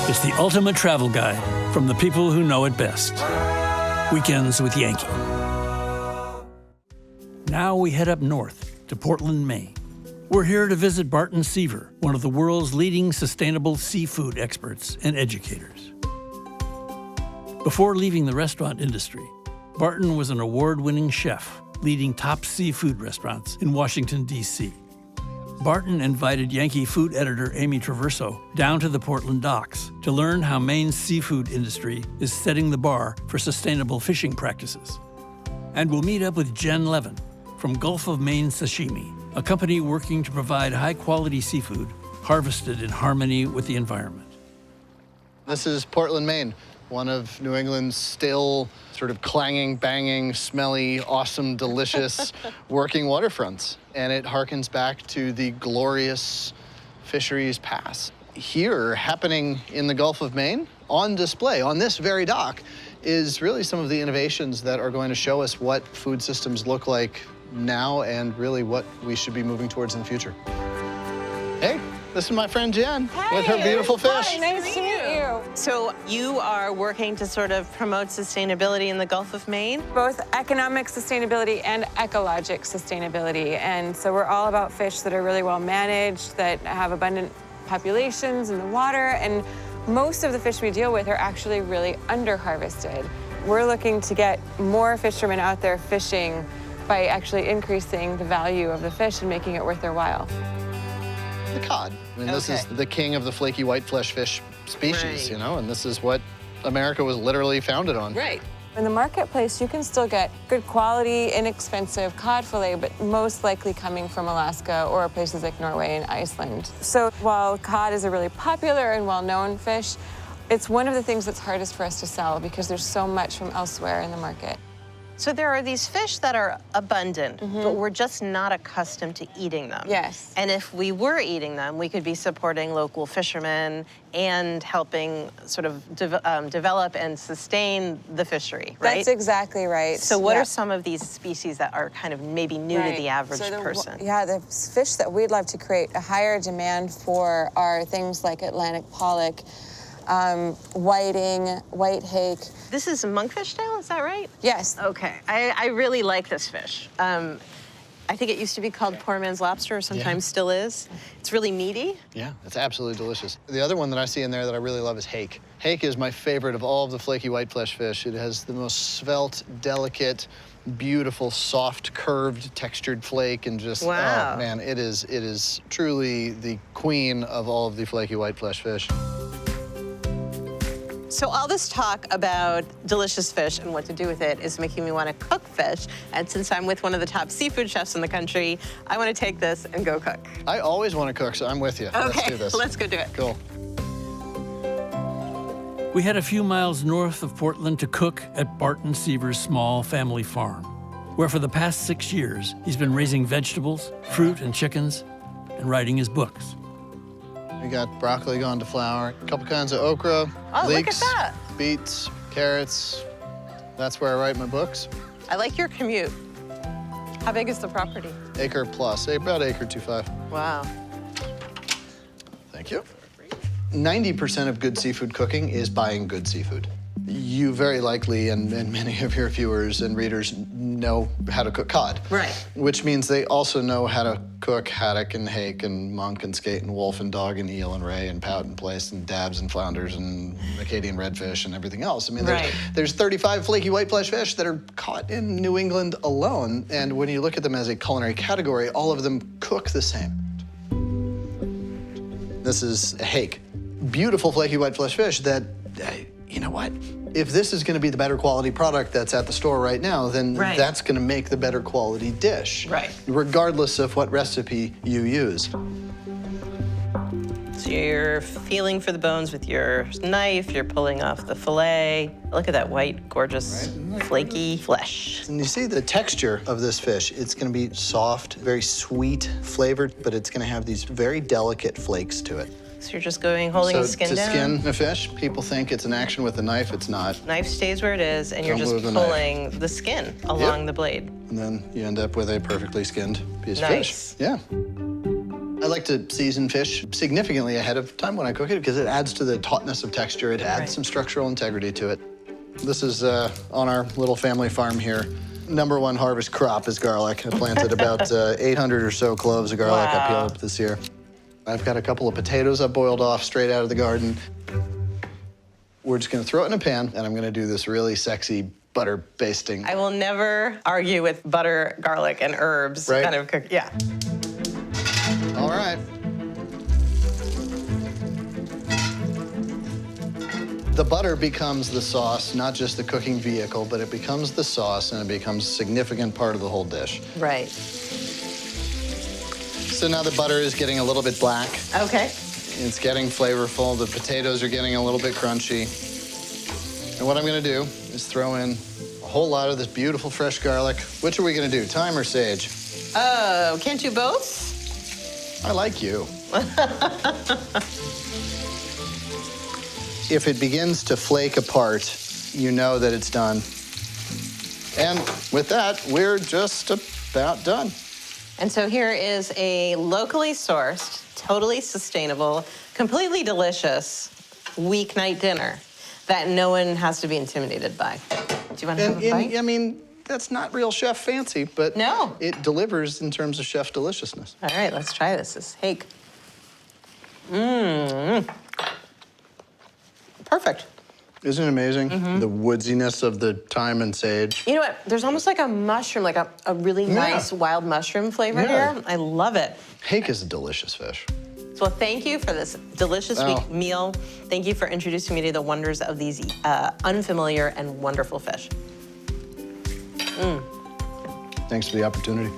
It's the ultimate travel guide from the people who know it best. Weekends with Yankee. Now we head up north to Portland, Maine. We're here to visit Barton Seaver, one of the world's leading sustainable seafood experts and educators. Before leaving the restaurant industry, Barton was an award-winning chef, leading top seafood restaurants in Washington, D.C. Barton invited Yankee food editor Amy Traverso down to the Portland docks to learn how Maine's seafood industry is setting the bar for sustainable fishing practices. And we'll meet up with Jen Levin from Gulf of Maine Sashimi, a company working to provide high-quality seafood harvested in harmony with the environment. This is Portland, Maine, one of New England's still sort of clanging, banging, smelly, awesome, delicious working waterfronts. And it harkens back to the glorious fisheries past. Here, happening in the Gulf of Maine, on display on this very dock, is really some of the innovations that are going to show us what food systems look like now and really what we should be moving towards in the future. Hey, this is my friend Jen with her beautiful fish. Hi, nice to meet you. So you are working to sort of promote sustainability in the Gulf of Maine? Both economic sustainability and ecologic sustainability. And so we're all about fish that are really well managed, that have abundant populations in the water, and most of the fish we deal with are actually really under-harvested. We're looking to get more fishermen out there fishing by actually increasing the value of the fish and making it worth their while. The cod. I mean, this is the king of the flaky white flesh fish species, you know, and this is what America was literally founded on. Right. In the marketplace, you can still get good quality, inexpensive cod fillet, but most likely coming from Alaska or places like Norway and Iceland. So while cod is a really popular and well-known fish, it's one of the things that's hardest for us to sell because there's so much from elsewhere in the market. So there are these fish that are abundant, but we're just not accustomed to eating them. Yes. And if we were eating them, we could be supporting local fishermen and helping sort of develop and sustain the fishery, right? That's exactly right. So what are some of these species that are kind of maybe new to the average person? Yeah, the fish that we'd love to create a higher demand for are things like Atlantic pollock, whiting, white hake. This is monkfish tail, is that right? Yes. Okay, I really like this fish. I think it used to be called poor man's lobster, or sometimes still is. It's really meaty. Yeah, it's absolutely delicious. The other one that I see in there that I really love is hake. Hake is my favorite of all of the flaky white flesh fish. It has the most svelte, delicate, beautiful, soft, curved, textured flake, and just, wow. Oh man, it is truly the queen of all of the flaky white flesh fish. So all this talk about delicious fish and what to do with it is making me want to cook fish. And since I'm with one of the top seafood chefs in the country, I want to take this and go cook. I always want to cook, so I'm with you. Okay, let's do this. Let's go do it. Cool. We head a few miles north of Portland to cook at Barton Seaver's small family farm, where for the past 6 years, he's been raising vegetables, fruit, and chickens, and writing his books. We got broccoli gone to flour, a couple kinds of okra, leeks, look at that. beets, carrots. That's where I write my books. I like your commute. How big is the property? Acre plus, about acre 2.5. Wow. Thank you. 90% of good seafood cooking is buying good seafood. You very likely, and many of your viewers and readers, know how to cook cod. Right. Which means they also know how to cook haddock and hake and monk and skate and wolf and dog and eel and ray and pout and plaice and dabs and flounders and Acadian redfish and everything else. I mean, there's 35 flaky white flesh fish that are caught in New England alone. And when you look at them as a culinary category, all of them cook the same. This is a hake. Beautiful flaky white flesh fish that, you know what? If this is going to be the better quality product that's at the store right now, then that's going to make the better quality dish. Right. Regardless of what recipe you use. So you're feeling for the bones with your knife, you're pulling off the fillet. Look at that white, gorgeous, flaky flesh. And you see the texture of this fish. It's going to be soft, very sweet flavored, but it's going to have these very delicate flakes to it. So you're just holding the skin down? So to skin a fish, people think it's an action with a knife. It's not. Knife stays where it is, and you're just pulling the skin along the blade. And then you end up with a perfectly skinned piece of fish. Yeah. I like to season fish significantly ahead of time when I cook it because it adds to the tautness of texture. It adds some structural integrity to it. This is on our little family farm here. #1 harvest crop is garlic. I planted about 800 or so cloves of garlic I peeled up this year. I've got a couple of potatoes I boiled off straight out of the garden. We're just gonna throw it in a pan, and I'm gonna do this really sexy butter basting. I will never argue with butter, garlic, and herbs kind of cook. Yeah. All right. The butter becomes the sauce, not just the cooking vehicle, but it becomes the sauce and it becomes a significant part of the whole dish. Right. So now the butter is getting a little bit black. Okay. It's getting flavorful. The potatoes are getting a little bit crunchy. And what I'm gonna do is throw in a whole lot of this beautiful fresh garlic. Which are we gonna do, thyme or sage? Oh, can't you both? I like you. If it begins to flake apart, you know that it's done. And with that, we're just about done. And so here is a locally sourced, totally sustainable, completely delicious weeknight dinner that no one has to be intimidated by. Do you want to have a bite? I mean, that's not real chef fancy, but No. it delivers in terms of chef deliciousness. All right, let's try this. This is hake. Mmm. Perfect. Isn't it amazing? The woodsiness of the thyme and sage. You know what? There's almost like a mushroom, like a really nice wild mushroom flavor here. I love it. Hake is a delicious fish. So thank you for this delicious week meal. Thank you for introducing me to the wonders of these unfamiliar and wonderful fish. Thanks for the opportunity.